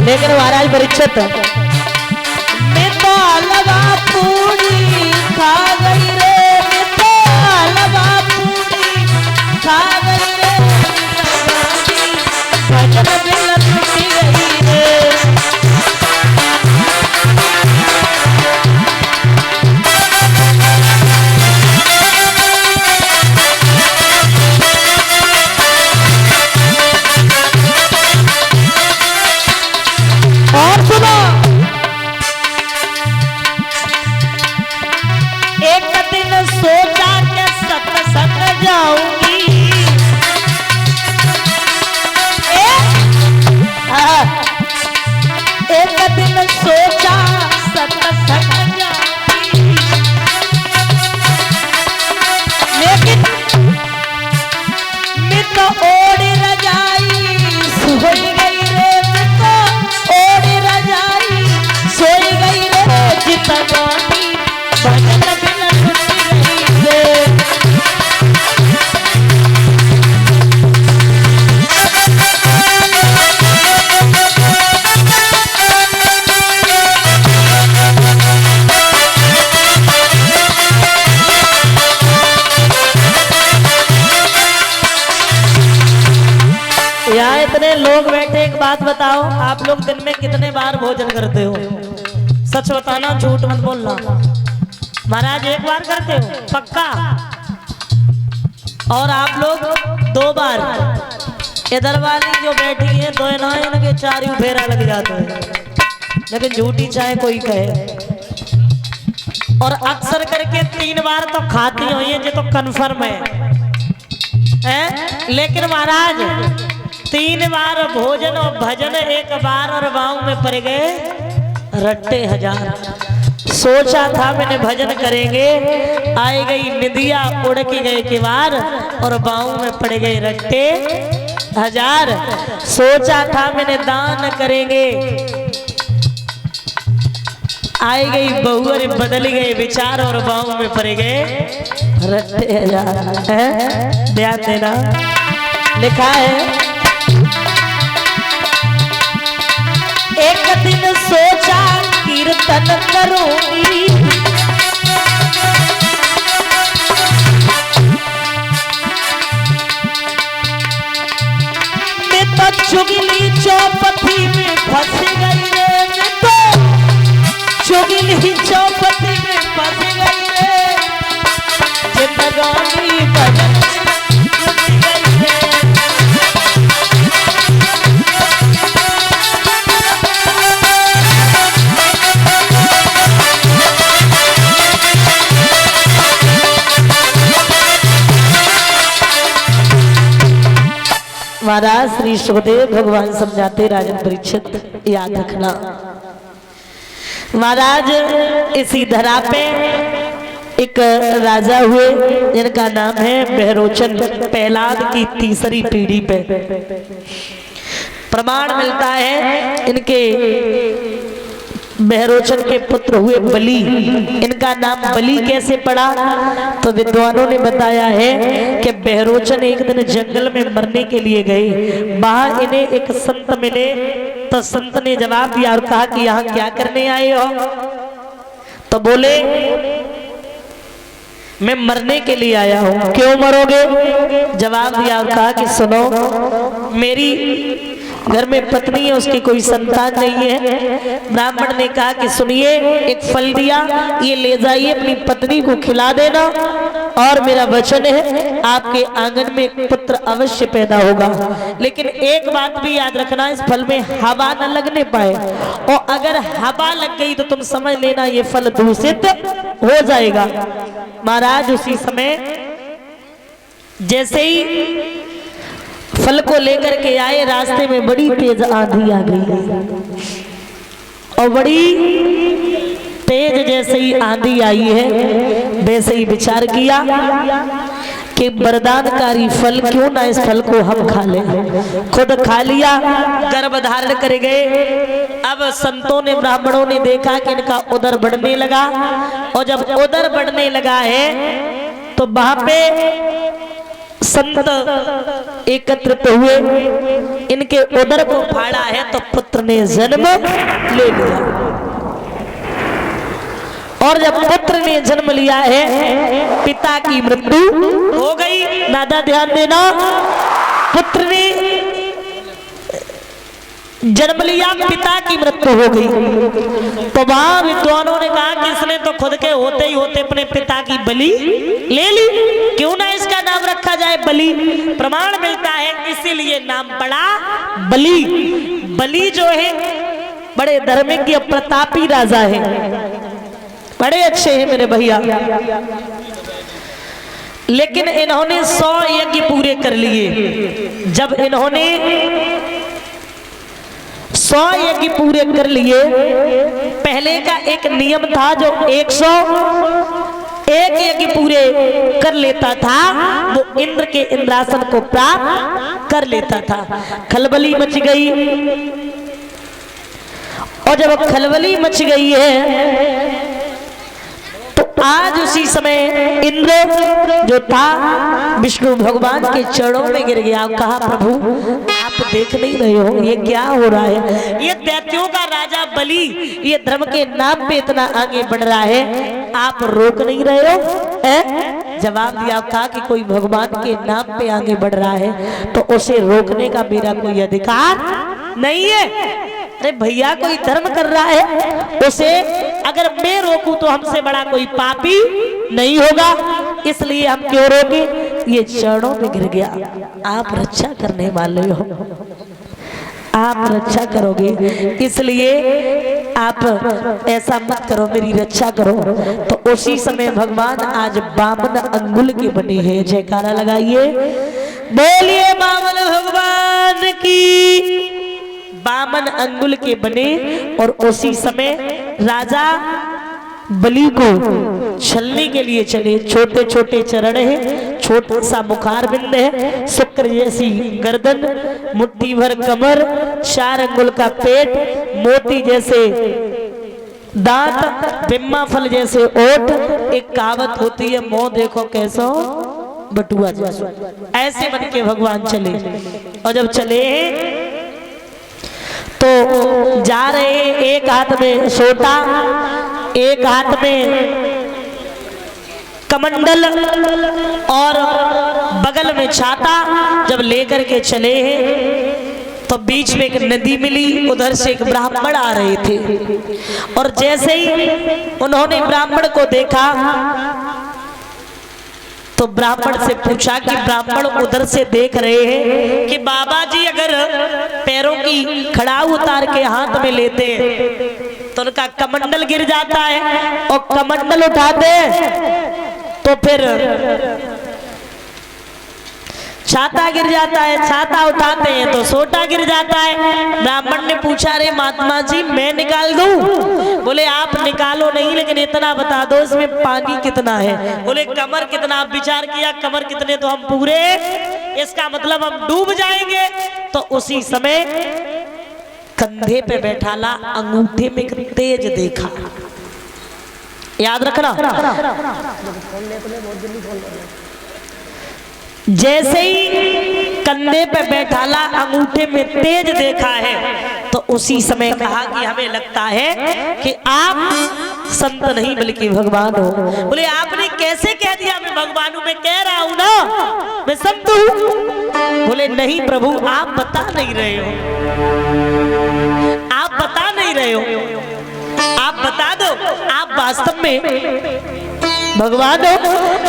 लेकिन महाराज परीक्षित मैं तो हलवा पूरी खा गई रे, मैं तो हलवा पूरी खा गई रे, भजन बिल टूटी गई रे। और सुनो, एक दिन सोचा के सत्संग जाऊंगी, एक दिन सोचा सत्संग जाऊंगी, लेकिन मैं तो ओढ़ी रजाई सोई गई रे, मैं तो ओढ़ी रजाई सोई गई रे, जितना गाती भजन बिना टूटी गई रे। यहाँ इतने लोग बैठे, एक बात बताओ, आप लोग दिन में कितने बार भोजन करते हो? सच बताना, झूठ मत बोलना। महाराज एक बार करते हो पक्का? और आप लोग 2 बार। इधर वाली जो बैठी है दो ना, इनके 4 फेरा लग जाते हैं, लेकिन झूठी चाहे कोई कहे। और अक्सर करके 3 बार तो खाती हुई है, ये तो कन्फर्म है। लेकिन महाराज 3 बार भोजन और भजन, 1 बार और बाऊ में पड़ गए रट्टे 1000। सोचा था मैंने भजन करेंगे, आई गई निदिया उड़ के गए के बार, और बाऊ में पड़ गए रट्टे 1000। सोचा था मैंने दान करेंगे, आई गई बहू और बदल गए विचार, और बाऊ में पड़ गए रट्टे 1000। ध्यान देना, लिखा है एक दिन सोचा कीर्तन करूंगी, मैं तो चुगली चौपटी में फंस गई रे, मैं तो चुगली चौपटी में फंस गई रे, जिंदगानी भजन टूट गई रे। महाराज श्री सुखदेव भगवान समझाते राजन परीक्षित, याद रखना महाराज इसी धरा पे एक राजा हुए जिनका नाम है बहरोचन। प्रहलाद की 3री पीढ़ी पे प्रमाण मिलता है। इनके बहरोचन के पुत्र हुए बलि। इनका नाम बलि कैसे पड़ा? तो विद्वानों ने बताया है कि बहरोचन एक दिन जंगल में मरने के लिए गए। वहां इन्हें एक संत मिले, तो संत ने जवाब दिया और कहा कि यहाँ क्या करने आए हो? तो बोले मैं मरने के लिए आया हूँ। क्यों मरोगे? जवाब दिया और कहा कि सुनो, मेरी घर में पत्नी है, उसकी कोई संतान नहीं है। ब्राह्मण ने कहा कि सुनिए, एक फल दिया, ये ले जाइए, अपनी पत्नी को खिला देना, और मेरा वचन है आपके आंगन में एक पुत्र अवश्य पैदा होगा। लेकिन एक बात भी याद रखना, इस फल में हवा न लगने पाए, और अगर हवा लग गई तो तुम समझ लेना ये फल दूषित हो जाएगा। महाराज उसी समय जैसे ही फल को लेकर के आए, रास्ते में बड़ी तेज आंधी आ गई, और बड़ी तेज जैसे ही आंधी आई है, वैसे ही विचार किया कि वरदानकारी फल क्यों ना इस फल को हम खा लें। खुद खा लिया, गर्भ धारण कर गए। अब संतों ने, ब्राह्मणों ने देखा कि इनका उदर बढ़ने लगा, और जब उदर बढ़ने लगा है तो वहां पे संत एकत्रित हुए, इनके उदर को फाड़ा है तो पुत्र ने जन्म ले लिया। और जब पुत्र ने जन्म लिया है पिता की मृत्यु हो गई। नादा ध्यान देना, पुत्र ने जन्म लिया, पिता की मृत्यु हो गई। तो वहां विद्वानों ने कहा कि इसने तो खुद के होते ही होते अपने पिता की बलि ले ली, क्यों ना इसका नाम रखा जाए बलि। प्रमाण मिलता है इसीलिए नाम पड़ा बलि। बलि जो है बड़े धर्मज्ञ प्रतापी राजा है, बड़े अच्छे हैं मेरे भैया। लेकिन इन्होंने 100 यज्ञ पूरे कर लिए। जब इन्होंने 100 यज्ञ पूरे कर लिए, पहले का एक नियम था जो 101 यज्ञ पूरे कर लेता था वो इंद्र के इंद्रासन को प्राप्त कर लेता था। खलबली मच गई, और जब खलबली मच गई है तो आज उसी समय इंद्र जो था विष्णु भगवान के चरणों में गिर गया। कहा प्रभु आप देख नहीं रहे हो ये क्या हो रहा है? ये दैत्यों का राजा बलि ये धर्म के नाम पे इतना आगे बढ़ रहा है, आप रोक नहीं रहे हो? जवाब दिया, कहा कि कोई भगवान के नाम पे आगे बढ़ रहा है तो उसे रोकने का मेरा कोई अधिकार नहीं है। अरे भैया कोई धर्म कर रहा है, उसे अगर मैं रोकूं तो हमसे बड़ा कोई पापी नहीं होगा, इसलिए हम क्यों रोके? ये चरणों में गिर गया। आप रक्षा करने वाले हो, आप रक्षा करोगे, इसलिए आप ऐसा मत करो, मेरी रक्षा करो। तो उसी समय भगवान आज 52 अंगुल के बने हैं। जयकारा लगाइए, बोलिए बामन भगवान की। 52 अंगुल के बने और उसी समय राजा बलि को छलने के लिए चले। छोटे छोटे चरण है, छोटा सा मुखारबिंद है, शुक्र जैसी गर्दन, मुट्ठी भर कमर, 4 अंगुल का पेट, मोती जैसे दांत, बिम्मा फल जैसे ओठ। एक कहावत होती है, मुंह देखो कैसा बटुआ जैसा। ऐसे बन के भगवान चले। और जब चले तो जा रहे, एक हाथ में सोटा, एक हाथ में कमंडल और बगल में छाता। जब लेकर के चले हैं तो बीच में एक नदी मिली, उधर से एक ब्राह्मण आ रहे थे। और जैसे ही उन्होंने ब्राह्मण को देखा तो ब्राह्मण से पूछा कि ब्राह्मण उधर से देख रहे हैं कि बाबा जी अगर पैरों की खड़ाऊ उतार के हाथ में लेते तो उनका कमंडल गिर जाता है, और कमंडल उठाते तो फिर छाता गिर जाता है, छाता उठाते हैं तो सोटा गिर जाता है। ब्राह्मण ने पूछा, अरे महात्मा जी मैं निकाल दूं? बोले आप निकालो नहीं, लेकिन इतना बता दो इसमें पानी कितना है। बोले कमर कितना? आप विचार किया कमर कितने, तो हम पूरे, इसका मतलब हम डूब जाएंगे। तो उसी समय कंधे पे बैठाला, अंगूठे में तेज देखा, याद रखना। जैसे ही कंधे पे बैठाला, अंगूठे में तेज देखा है, तो उसी समय कहा कि हमें लगता है कि आप संत नहीं बल्कि भगवान हो। बोले आपने कैसे कह दिया मैं भगवान हूं? मैं कह रहा हूं ना मैं संत हूं। बोले नहीं प्रभु आप बता नहीं रहे हो, आप बता नहीं रहे हो, आप बता दो आप वास्तव में भगवान हो।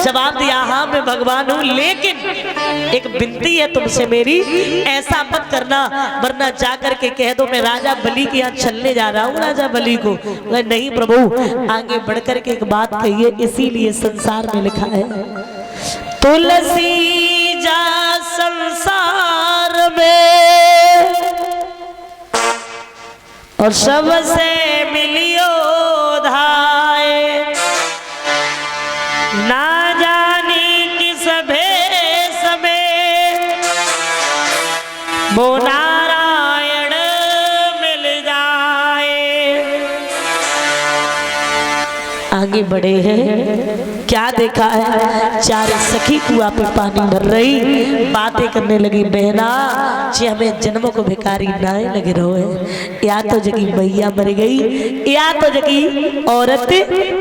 जवाब दिया, हाँ मैं भगवान हूं, लेकिन एक विनती है तुमसे मेरी, ऐसा मत करना वरना जाकर के कह दो मैं राजा बलि के यहाँ चलने जा रहा हूँ राजा बलि को। नहीं प्रभु आगे बढ़कर के एक बात कहिए, इसीलिए संसार में लिखा है तुलसी जा संसार में और सबसे मिलियो धाय, ना जानी किस भेष में वो नारायण मिल जाए। आगे बढ़े हैं। क्या देखा है, चार सखी कुआं पे पानी भर रही, बातें करने लगी, बहना जी हमें जन्मों को भिखारी नाए लगे रहो है, या तो जगी मैया मर गई, या तो जगी औरत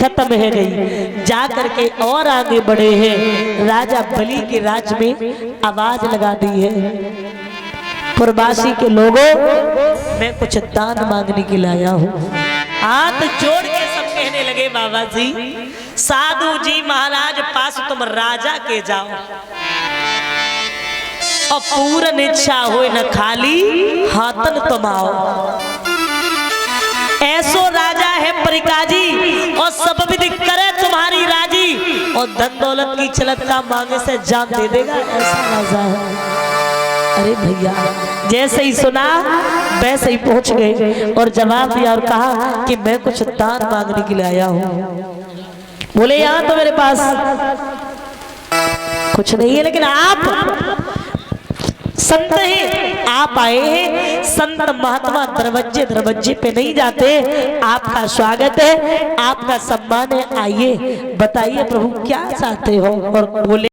खत्म है गई। जा करके और आगे बढ़े हैं, राजा बलि के राज में आवाज लगा दी है, पुरवासी के लोगों मैं कुछ दान मांगने के लिए आया हूँ। हाथ जोड़ के सब कहने लगे बाबा जी, साधु जी महाराज पास तुम राजा के जाओ और पूर्ण इच्छा हो न खाली हाथन तुम आओ। ऐसो राजा है परिकाजी और सब विधि करे तुम्हारी राजी, और धन दौलत की छलकता मांगे से जान दे देगा, ऐसा राजा है। अरे भैया जैसे ही सुना वैसे ही पहुंच गए और जवाब दिया और कहा कि मैं कुछ दान मांगने के लिए आया हूँ। बोले यहाँ तो मेरे पास कुछ नहीं है, लेकिन आप संत हैं, आप आए हैं, संत महात्मा दरवाजे दरवाजे पे नहीं जाते, आपका स्वागत है, आपका सम्मान है, आइए बताइए प्रभु क्या चाहते हो। और बोले